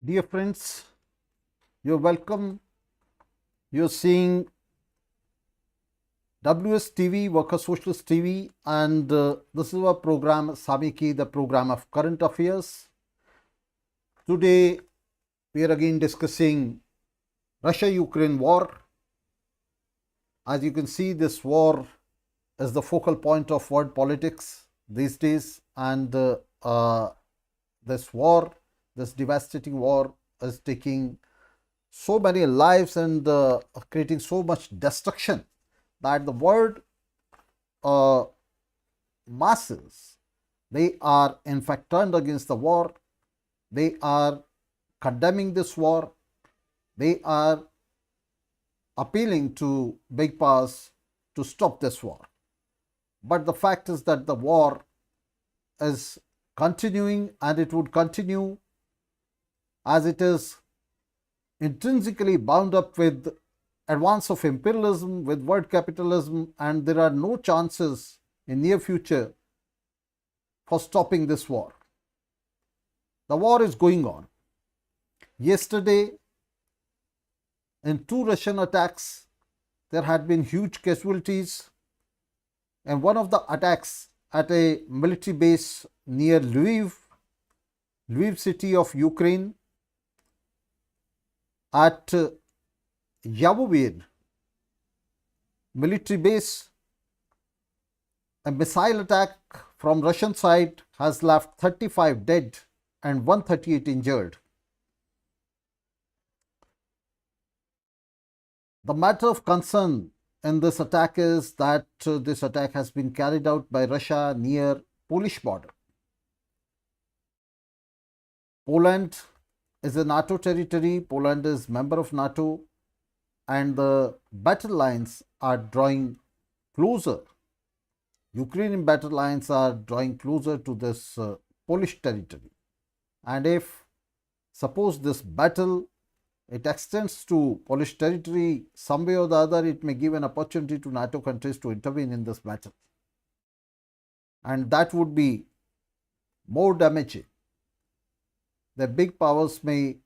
Dear friends, you're welcome. You're seeing WStv, Worker Socialist TV, and this is our program, Samiki, the program of current affairs. Today, we are again discussing Russia-Ukraine war. As you can see, this war is the focal point of world politics these days, and this war, this devastating war, is taking so many lives and creating so much destruction that the world masses, they are in fact turned against the war. They are condemning this war. They are appealing to big powers to stop this war. But the fact is that the war is continuing, and it would continue as it is intrinsically bound up with advance of imperialism, with world capitalism, and there are no chances in near future for stopping this war. The war is going on. Yesterday, in 2 Russian attacks, there had been huge casualties, and one of the attacks at a military base near Lviv city of Ukraine, at Yavoriv military base, a missile attack from Russian side has left 35 dead and 138 injured. The matter of concern in this attack is that this attack has been carried out by Russia near Polish border. Poland is a NATO territory. Poland is member of NATO, and the battle lines are drawing closer. Ukrainian battle lines are drawing closer to this Polish territory. And if suppose this battle it extends to Polish territory, some way or the other, it may give an opportunity to NATO countries to intervene in this battle. And that would be more damaging. The big powers may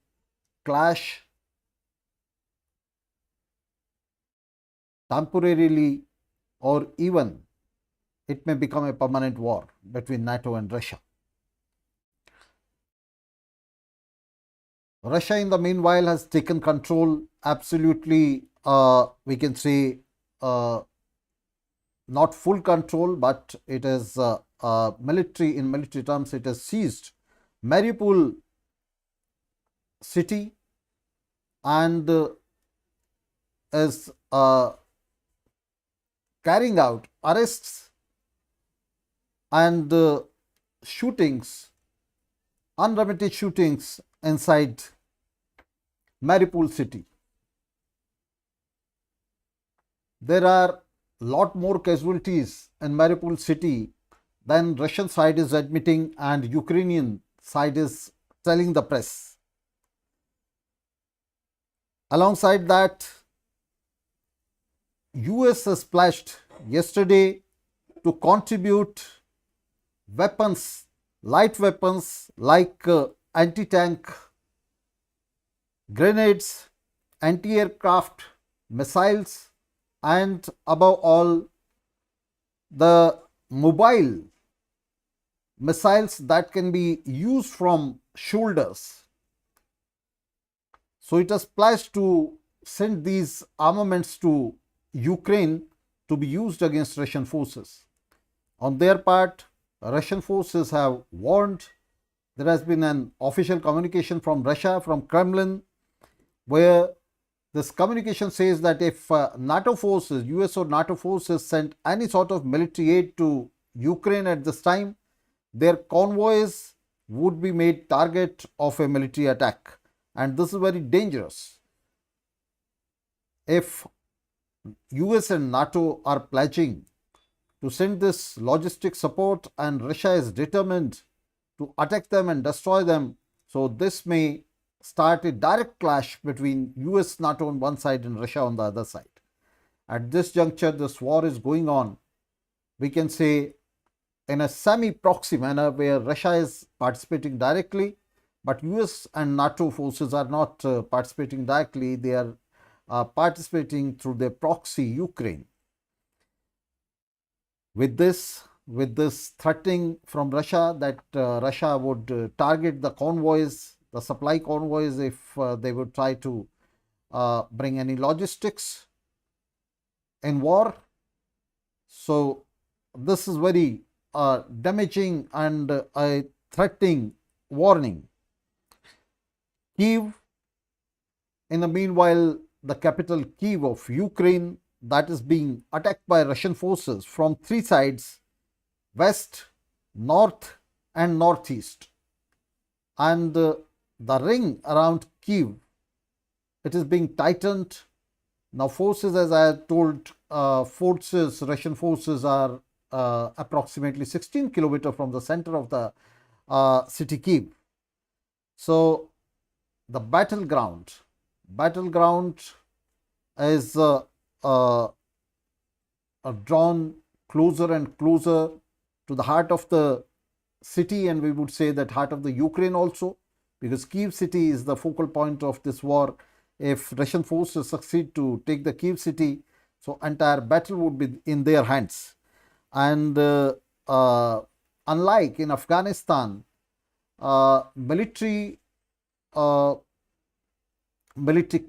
clash temporarily, or even it may become a permanent war between NATO and Russia. Russia, in the meanwhile, has taken control absolutely, we can say, not full control, but it is in military terms, it has seized Mariupol city and is carrying out arrests and shootings, unremitted shootings inside Mariupol city. There are lot more casualties in Mariupol city than Russian side is admitting and Ukrainian side is telling the press. Alongside that, US has pledged yesterday to contribute weapons, light weapons like anti-tank grenades, anti-aircraft missiles, and above all, the mobile missiles that can be used from shoulders. So it has pledged to send these armaments to Ukraine to be used against Russian forces. On their part, Russian forces have warned. There has been an official communication from Russia, from Kremlin, where this communication says that if NATO forces, US or NATO forces sent any sort of military aid to Ukraine at this time, their convoys would be made target of a military attack. And this is very dangerous. If US and NATO are pledging to send this logistic support and Russia is determined to attack them and destroy them, so this may start a direct clash between US, NATO on one side and Russia on the other side. At this juncture, this war is going on, we can say, in a semi-proxy manner where Russia is participating directly but US and NATO forces are not participating directly. They are participating through their proxy, Ukraine. With this threatening from Russia that Russia would target the convoys, the supply convoys, if they would try to bring any logistics in war. So this is very damaging and a threatening warning. Kiev, in the meanwhile, the capital Kiev of Ukraine, that is being attacked by Russian forces from three sides: west, north and northeast. And the ring around Kiev, it is being tightened. Now forces, as I told, Russian forces are approximately 16 kilometers from the center of the city Kiev. So the battleground is drawn closer and closer to the heart of the city, and we would say that heart of the Ukraine also, because Kiev city is the focal point of this war. If Russian forces succeed to take the Kiev city, so entire battle would be in their hands. And unlike in Afghanistan, military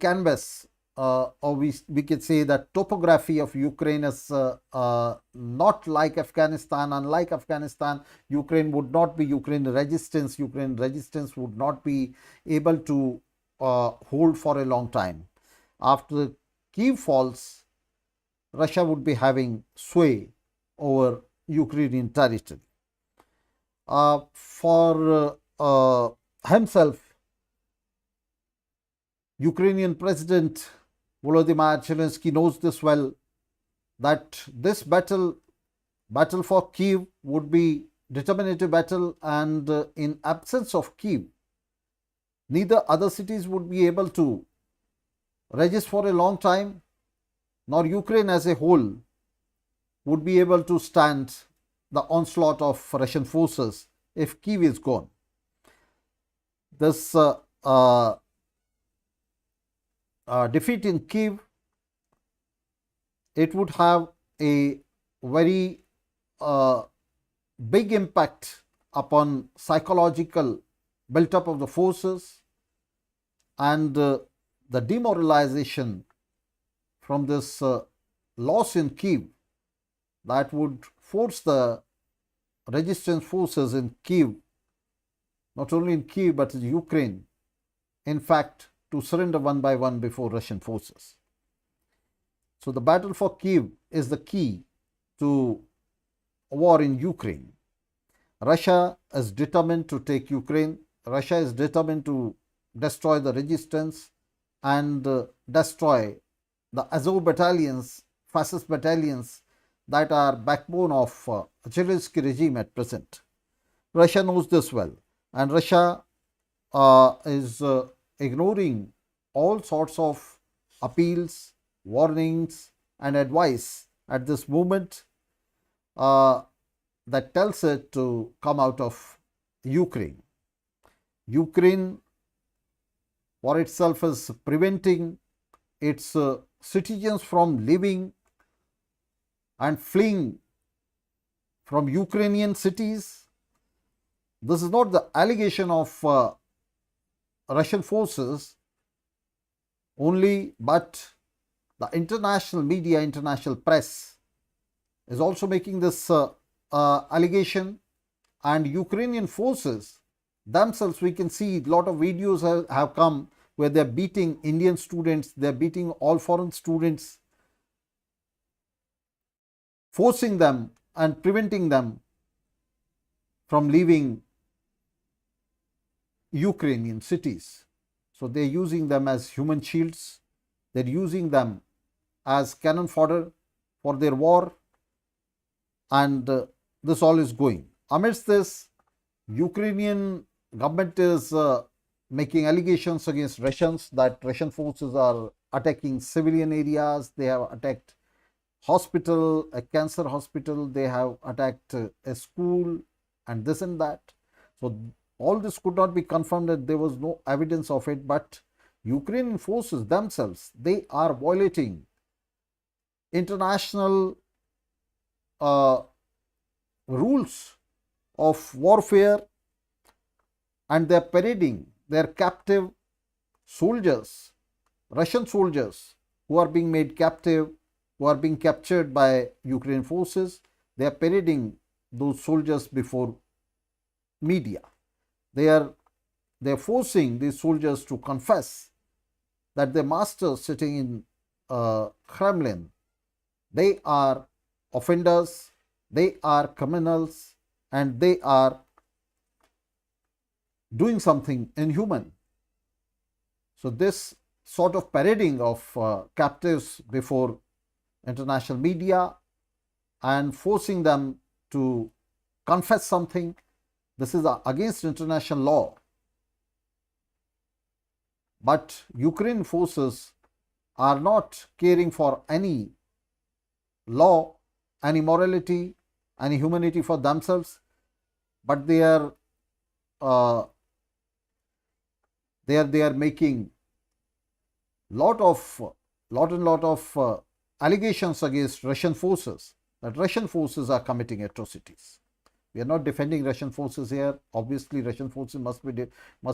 canvas, or we can say that topography of Ukraine is not like Afghanistan. Unlike Afghanistan, Ukraine would not be Ukraine resistance would not be able to hold for a long time. After Kiev falls, Russia would be having sway over Ukrainian territory. For himself, Ukrainian President Volodymyr Zelensky knows this well, that this battle for Kiev would be determinative battle, and in absence of Kiev, neither other cities would be able to resist for a long time, nor Ukraine as a whole would be able to stand the onslaught of Russian forces if Kiev is gone. This defeat in Kiev, it would have a very big impact upon psychological build-up of the forces, and the demoralization from this loss in Kiev, that would force the resistance forces in Kiev, not only in Kiev but in Ukraine, in fact, to surrender one by one before Russian forces. So the battle for Kiev is the key to war in Ukraine. Russia is determined to take Ukraine. Russia is determined to destroy the resistance and destroy the Azov battalions, fascist battalions that are backbone of Zelensky regime at present. Russia knows this well, and Russia is ignoring all sorts of appeals, warnings and advice at this moment that tells it to come out of Ukraine. Ukraine for itself is preventing its citizens from living and fleeing from Ukrainian cities. This is not the allegation of Russian forces only, but the international media, international press is also making this allegation, and Ukrainian forces themselves, we can see a lot of videos have come where they are beating Indian students, they are beating all foreign students, forcing them and preventing them from leaving Ukrainian cities. So they are using them as human shields, they are using them as cannon fodder for their war, and this all is going. Amidst this, Ukrainian government is making allegations against Russians that Russian forces are attacking civilian areas. They have attacked hospital, a cancer hospital, they have attacked a school, and this and that. So All this could not be confirmed, that there was no evidence of it, but Ukrainian forces themselves, they are violating international rules of warfare, and they are parading their captive soldiers, Russian soldiers who are being made captive, who are being captured by Ukrainian forces. They are parading those soldiers before media. They are forcing these soldiers to confess that their masters sitting in Kremlin, they are offenders, they are criminals, and they are doing something inhuman. So this sort of parading of captives before international media and forcing them to confess something, this is against international law. But Ukrainian forces are not caring for any law, any morality, any humanity for themselves, but they are making lot of allegations against Russian forces, that Russian forces are committing atrocities. We are not defending Russian forces here. Obviously, Russian forces must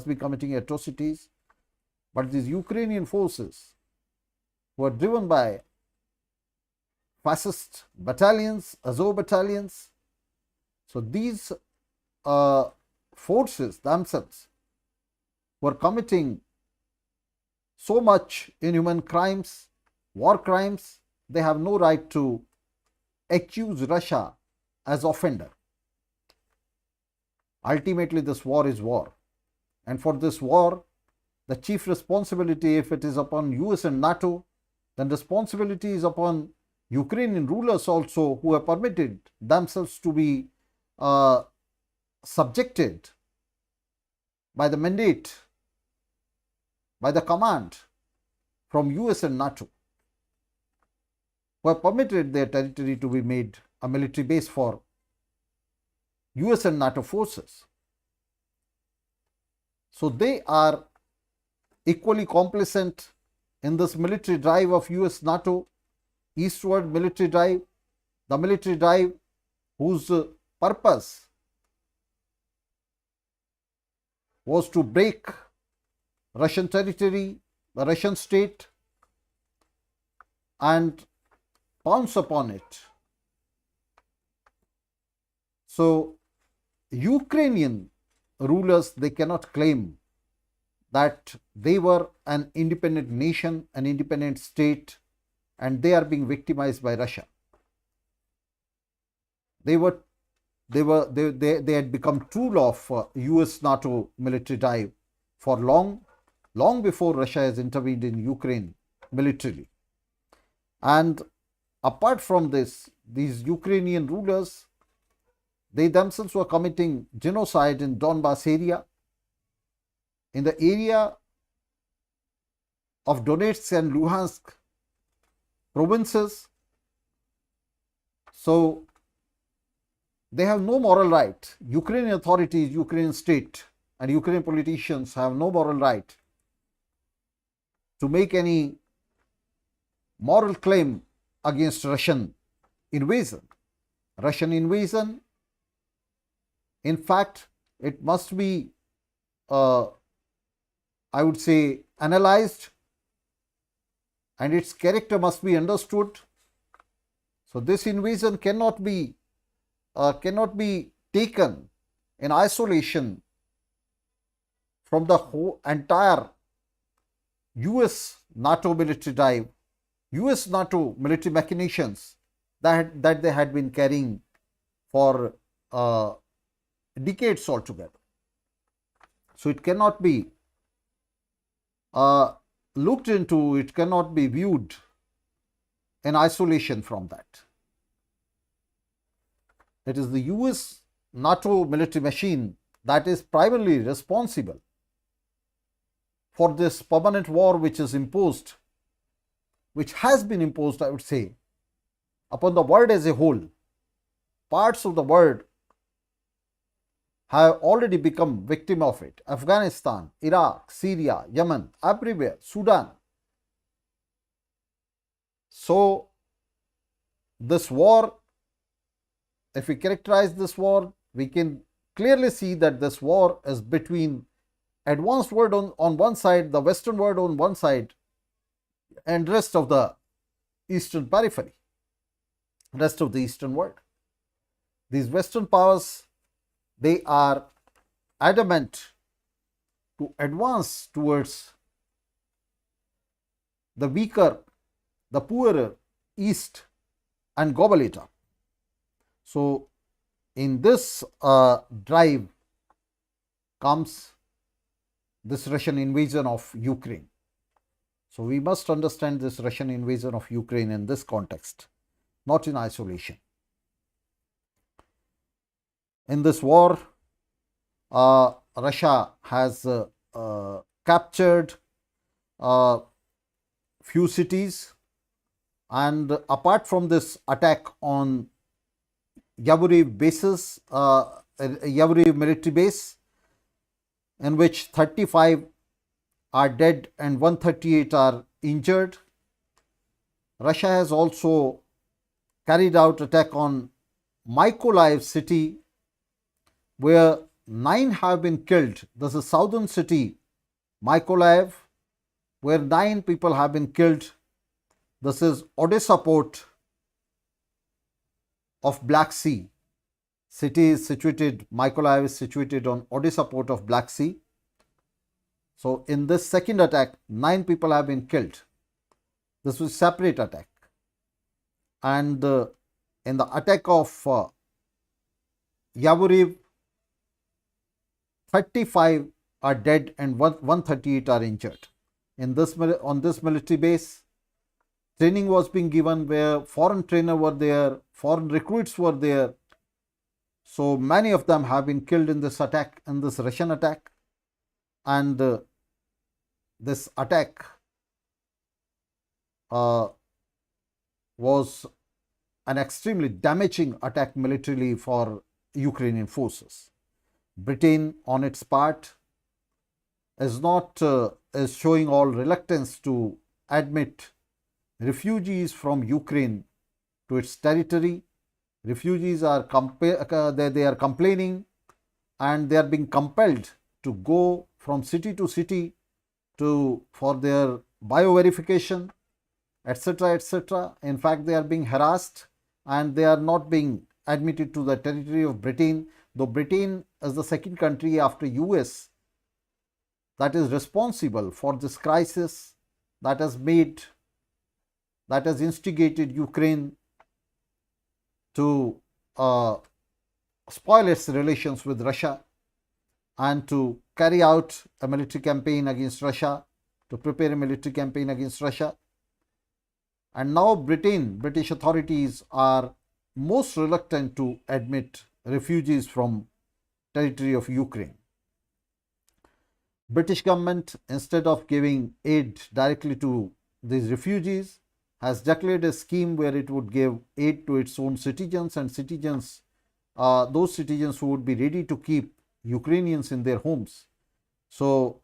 be committing atrocities, but these Ukrainian forces, who are driven by fascist battalions, Azov battalions, so these forces themselves were committing so much inhuman crimes, war crimes, they have no right to accuse Russia as offender. Ultimately, this war is war, and for this war, the chief responsibility, if it is upon US and NATO, then responsibility is upon Ukrainian rulers also, who have permitted themselves to be subjected by the mandate, by the command from US and NATO, who have permitted their territory to be made a military base for US and NATO forces. So they are equally complicit in this military drive of US NATO, eastward military drive, the military drive whose purpose was to break Russian territory, the Russian state, and pounce upon it. So Ukrainian rulers, they cannot claim that they were an independent nation, an independent state, and they are being victimized by Russia. They had become tool of US NATO military drive for long before Russia has intervened in Ukraine militarily. And apart from this, these Ukrainian rulers, they themselves were committing genocide in Donbas area, in the area of Donetsk and Luhansk provinces. So they have no moral right. Ukrainian authorities, Ukrainian state, and Ukrainian politicians have no moral right to make any moral claim against Russian invasion. Russian invasion, in fact, it must be, I would say, analyzed, and its character must be understood. So this invasion cannot be taken in isolation from the whole entire US NATO military drive, US NATO military machinations that they had been carrying for decades altogether. So it cannot be looked into, it cannot be viewed in isolation from that. It is the US NATO military machine that is primarily responsible for this permanent war which is imposed, which has been imposed, I would say, upon the world as a whole. Parts of the world have already become victim of it. Afghanistan, Iraq, Syria, Yemen, everywhere, Sudan. So this war, if we characterize this war, we can clearly see that this war is between advanced world on one side, the Western world on one side, and rest of the Eastern periphery, rest of the Eastern world. These Western powers, they are adamant to advance towards the weaker, the poorer East and gobble it up. So in this drive comes this Russian invasion of Ukraine. So we must understand this Russian invasion of Ukraine in this context, not in isolation. In this war, Russia has captured few cities, and apart from this attack on Yavoriv bases, Yavoriv military base, in which 35 are dead and 138 are injured, Russia has also carried out attack on Mykolaiv city, where 9 have been killed. This is southern city, Mykolaiv, where 9 people have been killed. This is Odessa port of Black Sea. City is situated, Mykolaiv is situated on Odessa port of Black Sea. So in this second attack, 9 people have been killed. This was separate attack. And in the attack of Yavoriv, 35 are dead and 138 are injured. On this military base, training was being given where foreign trainers were there, foreign recruits were there. So many of them have been killed in this attack, in this Russian attack. And this attack was an extremely damaging attack militarily for Ukrainian forces. Britain, on its part, is showing all reluctance to admit refugees from Ukraine to its territory. Refugees are complaining, and they are being compelled to go from city to city for their bioverification, etc., etc. In fact, they are being harassed and they are not being admitted to the territory of Britain, though Britain is the second country after US that is responsible for this crisis, that has instigated Ukraine to spoil its relations with Russia and to carry out a military campaign against Russia, to prepare a military campaign against Russia. And now British authorities are most reluctant to admit refugees from territory of Ukraine. British government, instead of giving aid directly to these refugees, has declared a scheme where it would give aid to its own citizens, and those citizens who would be ready to keep Ukrainians in their homes. So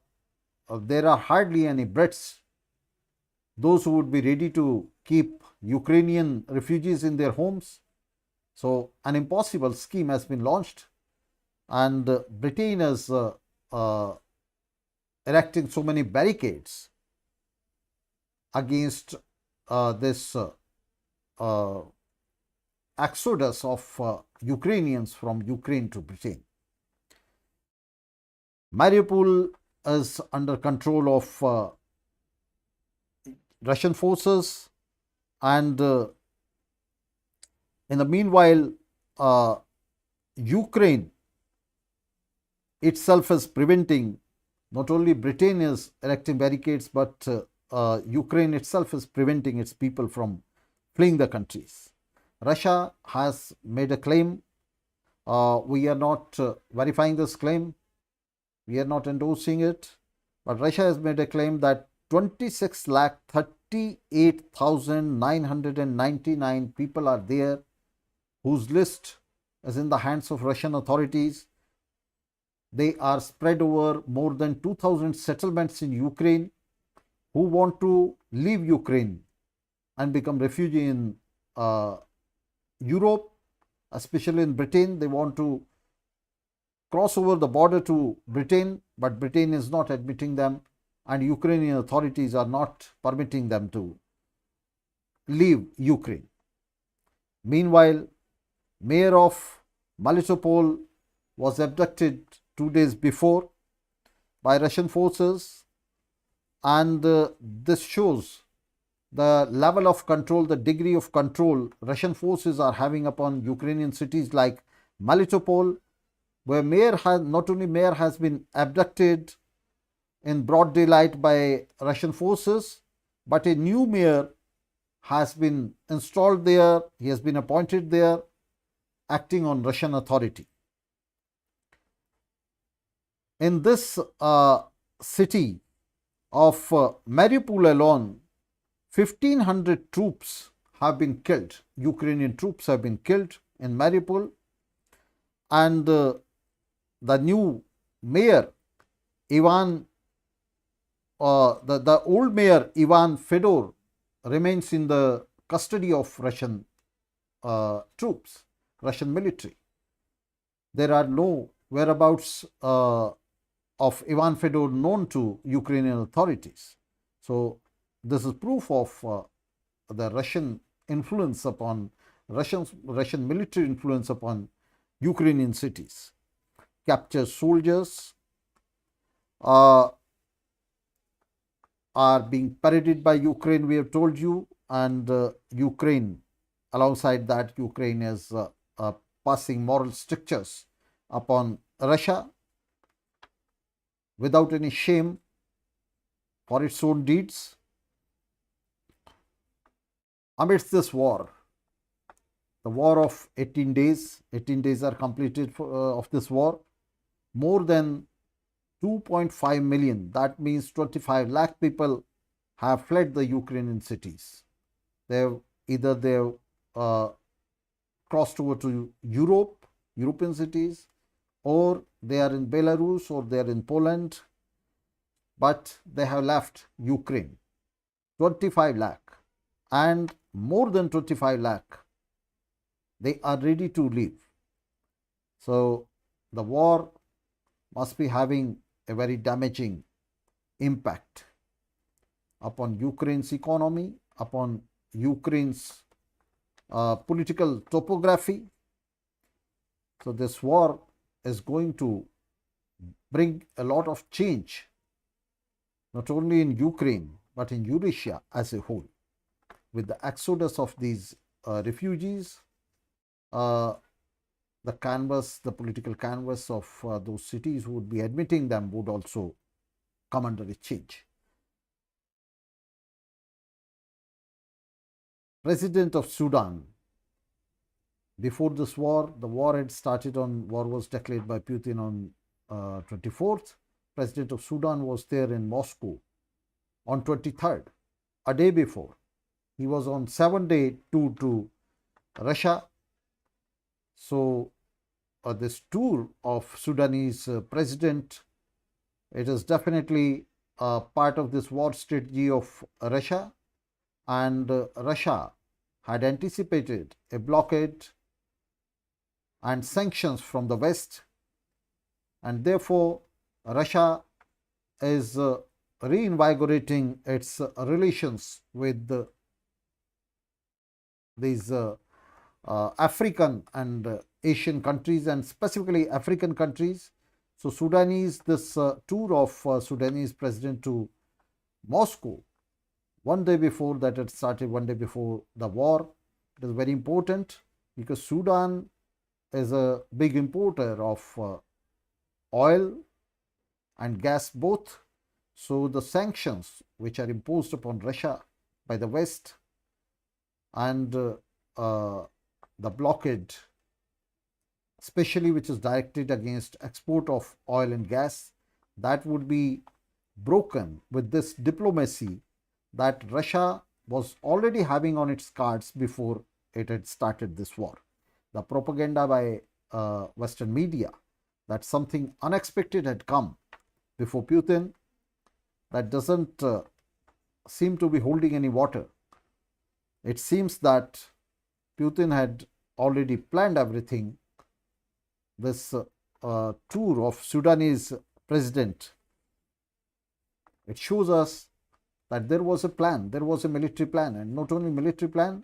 there are hardly any Brits, those who would be ready to keep Ukrainian refugees in their homes. So an impossible scheme has been launched, and Britain is erecting so many barricades against this exodus of Ukrainians from Ukraine to Britain. Mariupol is under control of Russian forces, and in the meanwhile, Ukraine itself is preventing, not only Britain is erecting barricades, but Ukraine itself is preventing its people from fleeing the countries. Russia has made a claim. We are not verifying this claim. We are not endorsing it. But Russia has made a claim that 26,38,999 people are there whose list is in the hands of Russian authorities. They are spread over more than 2,000 settlements in Ukraine who want to leave Ukraine and become refugee in Europe, especially in Britain. They want to cross over the border to Britain, but Britain is not admitting them, and Ukrainian authorities are not permitting them to leave Ukraine. Meanwhile, mayor of Melitopol was abducted 2 days before by Russian forces, and this shows the level of control, the degree of control Russian forces are having upon Ukrainian cities like Melitopol, where not only mayor has been abducted in broad daylight by Russian forces, but a new mayor has been installed there. He has been appointed there, acting on Russian authority. In this city of Mariupol alone, 1,500 troops have been killed. Ukrainian troops have been killed in Mariupol, and the new mayor, Ivan, the old mayor, Ivan Fedor, remains in the custody of Russian troops, Russian military. There are no whereabouts of Ivan Fedor known to Ukrainian authorities. So this is proof of the Russian influence upon Russian military influence upon Ukrainian cities. Captured soldiers are being paraded by Ukraine, we have told you, and Ukraine, alongside that, Ukraine is passing moral strictures upon Russia without any shame for its own deeds. Amidst this war, the war of 18 days are completed of this war, more than 2.5 million, that means 25 lakh people have fled the Ukrainian cities. They've crossed over to European cities, or they are in Belarus, or they are in Poland, but they have left Ukraine. 25 lakh, and more than 25 lakh, they are ready to leave. So the war must be having a very damaging impact upon Ukraine's economy, upon Ukraine's political topography. So this war is going to bring a lot of change, not only in Ukraine, but in Eurasia as a whole. With the exodus of these refugees, the political canvas of those cities who would be admitting them would also come under a change. President of Sudan. Before this war, the war had started war was declared by Putin on 24th. President of Sudan was there in Moscow on 23rd, a day before. He was on 7-day tour to Russia. So this tour of Sudanese president, it is definitely part of this war strategy of Russia, and Russia had anticipated a blockade and sanctions from the West, and therefore Russia is reinvigorating its relations with these African and Asian countries, and specifically African countries. So this tour of Sudanese president to Moscow, one day before that it started, one day before the war, it is very important because Sudan is a big importer of oil and gas both. So the sanctions which are imposed upon Russia by the West, and the blockade, especially which is directed against export of oil and gas, that would be broken with this diplomacy that Russia was already having on its cards before it had started this war. The propaganda by Western media that something unexpected had come before Putin that doesn't seem to be holding any water. It seems that Putin had already planned everything. This tour of Sudanese president, it shows us that there was a plan, there was a military plan, and not only military plan,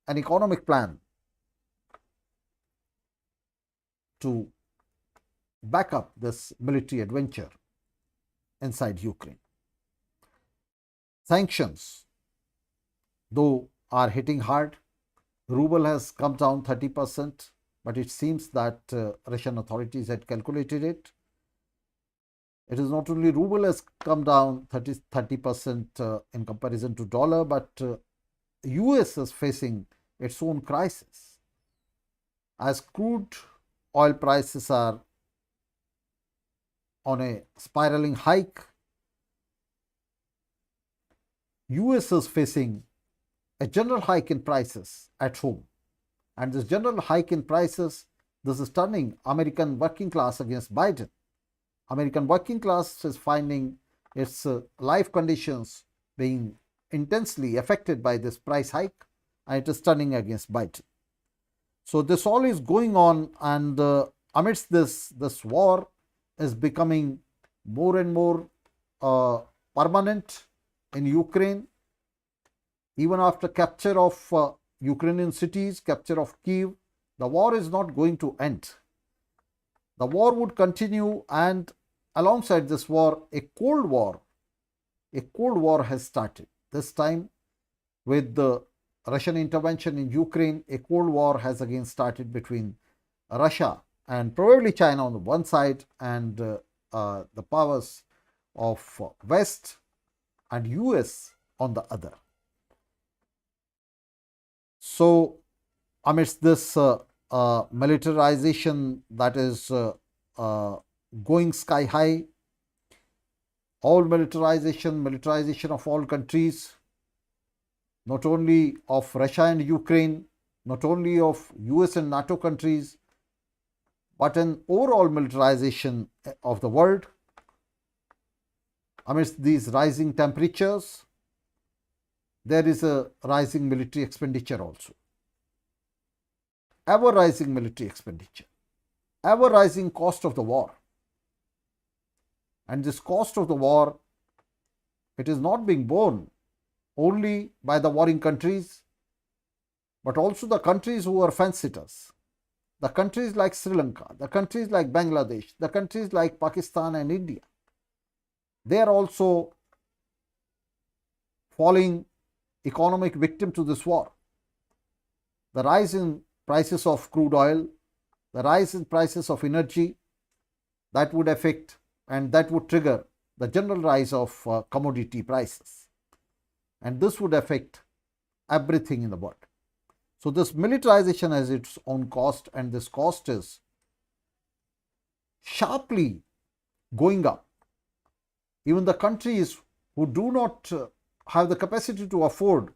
an economic plan to back up this military adventure inside Ukraine. Sanctions, though, are hitting hard. Ruble has come down 30%, but it seems that Russian authorities had calculated it. It is not only ruble has come down 30% in comparison to dollar, but US is facing its own crisis. As crude oil prices are on a spiraling hike, US is facing a general hike in prices at home. And this general hike in prices, this is turning American working class against Biden. American working class is finding its life conditions being intensely affected by this price hike, and it is turning against Biden. So this all is going on, and amidst this war is becoming more and more permanent in Ukraine. Even after capture of Ukrainian cities, capture of Kiev, the war is not going to end. The war would continue, and alongside this war, a cold war has started. This time, with the Russian intervention in Ukraine, a cold war has again started between Russia and probably China on the one side, and the powers of West and US on the other. So, amidst this militarization that is going sky high, all militarization of all countries, not only of Russia and Ukraine, not only of US and NATO countries, but an overall militarization of the world. Amidst these rising temperatures, there is a rising military expenditure also. Ever rising military expenditure, ever rising cost of the war. And this cost of the war, it is not being borne only by the warring countries, but also the countries who are fence sitters. The countries like Sri Lanka, the countries like Bangladesh, the countries like Pakistan and India, they are also falling economic victim to this war. The rise in prices of crude oil, the rise in prices of energy, that would affect and that would trigger the general rise of commodity prices. And this would affect everything in the world. So this militarization has its own cost, and this cost is sharply going up. Even the countries who do not have the capacity to afford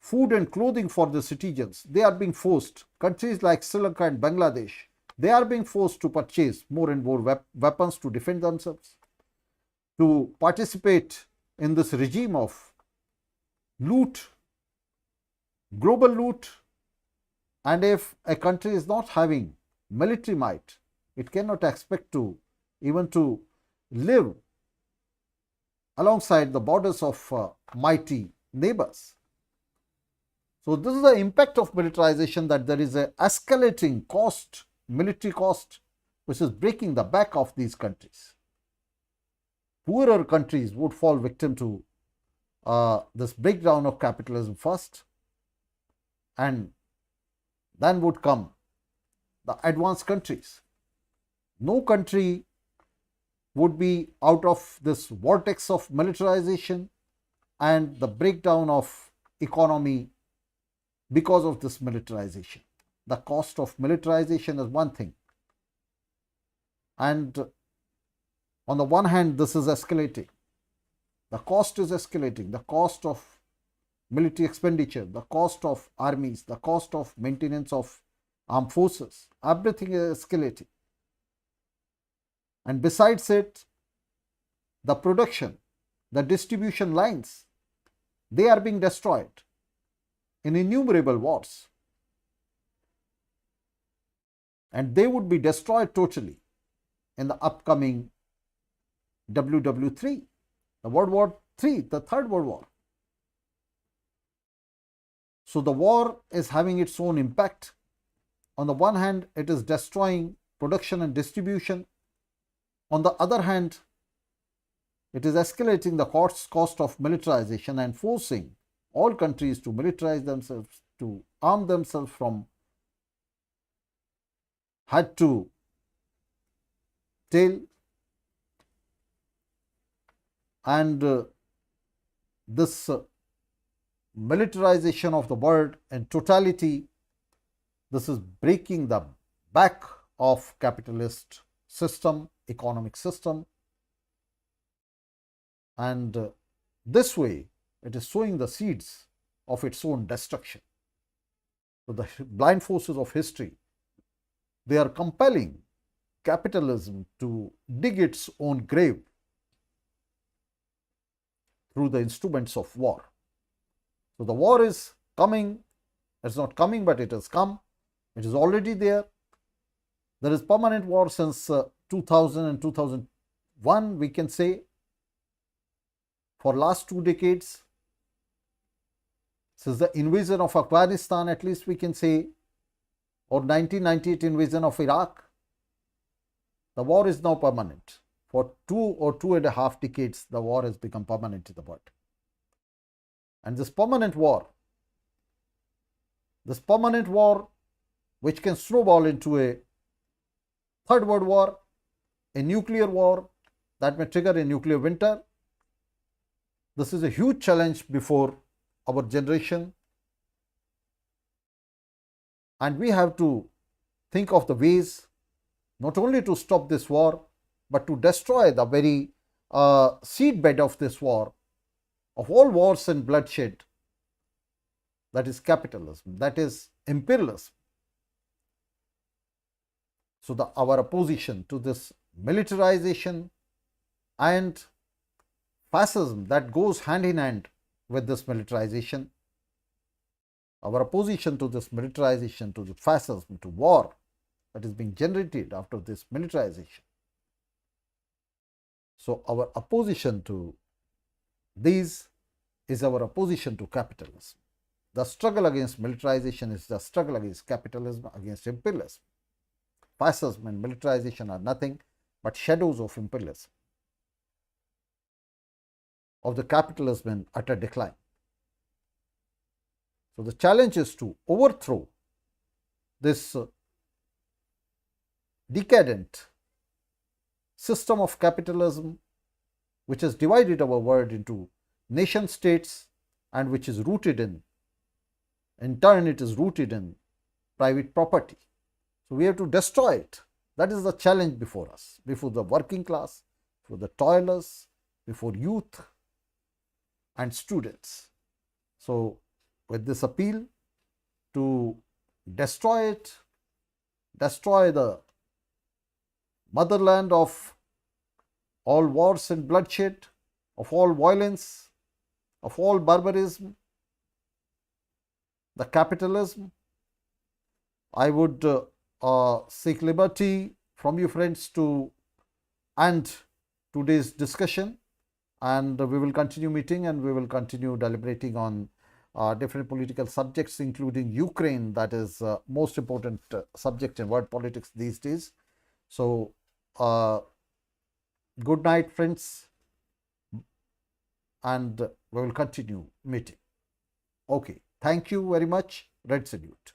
food and clothing for the citizens, they are being forced. Countries like Sri Lanka and Bangladesh, they are being forced to purchase more and more weapons to defend themselves, to participate in this regime of loot, global loot. And if a country is not having military might, it cannot expect to even to live alongside the borders of mighty neighbors. So this is the impact of militarization, that there is a escalating cost, military cost, which is breaking the back of these countries. Poorer countries would fall victim to this breakdown of capitalism first, and then would come the advanced countries. No country would be out of this vortex of militarization and the breakdown of economy because of this militarization. The cost of militarization is one thing, and on the one hand, this is escalating. The cost is escalating. The cost of military expenditure, the cost of armies, the cost of maintenance of armed forces, everything is escalating. And besides it, the production, the distribution lines, they are being destroyed in innumerable wars. And they would be destroyed totally in the upcoming WW3, the World War III, the Third World War. So the war is having its own impact. On the one hand, it is destroying production and distribution. On the other hand, it is escalating the cost of militarization and forcing all countries to militarize themselves, to arm themselves from head to tail. And this militarization of the world in totality, this is breaking the back of capitalist system, economic system, and this way it is sowing the seeds of its own destruction. So the blind forces of history, they are compelling capitalism to dig its own grave through the instruments of war. So the war is coming. It's not coming, but it has come. It is already there. There is permanent war since 2000 and 2001, we can say. For last 2 decades, since the invasion of Afghanistan, at least we can say, or 1998 invasion of Iraq, the war is now permanent. For 2 or 2.5 decades, the war has become permanent in the world. And this permanent war, which can snowball into a Third World War, a nuclear war that may trigger a nuclear winter. This is a huge challenge before our generation, and we have to think of the ways not only to stop this war, but to destroy the very seedbed of this war, of all wars and bloodshed, that is capitalism, that is imperialism. So our opposition to this militarization and fascism that goes hand in hand with this militarization, our opposition to this militarization, to the fascism, to war that is being generated after this militarization. So our opposition to these is our opposition to capitalism. The struggle against militarization is the struggle against capitalism, against imperialism. Fascism and militarization are nothing but shadows of imperialism, of the capitalism in utter decline. So the challenge is to overthrow this decadent system of capitalism, which has divided our world into nation states and which is rooted in turn it is rooted in private property. So we have to destroy it. That is the challenge before us, before the working class, before the toilers, before youth and students. So with this appeal to destroy it, destroy the motherland of all wars and bloodshed, of all violence, of all barbarism, the capitalism, I would seek liberty from you friends to end today's discussion, and we will continue meeting and we will continue deliberating on different political subjects, including Ukraine, that is most important subject in world politics these days. So good night friends, and we will continue meeting. Okay, thank you very much. Red salute.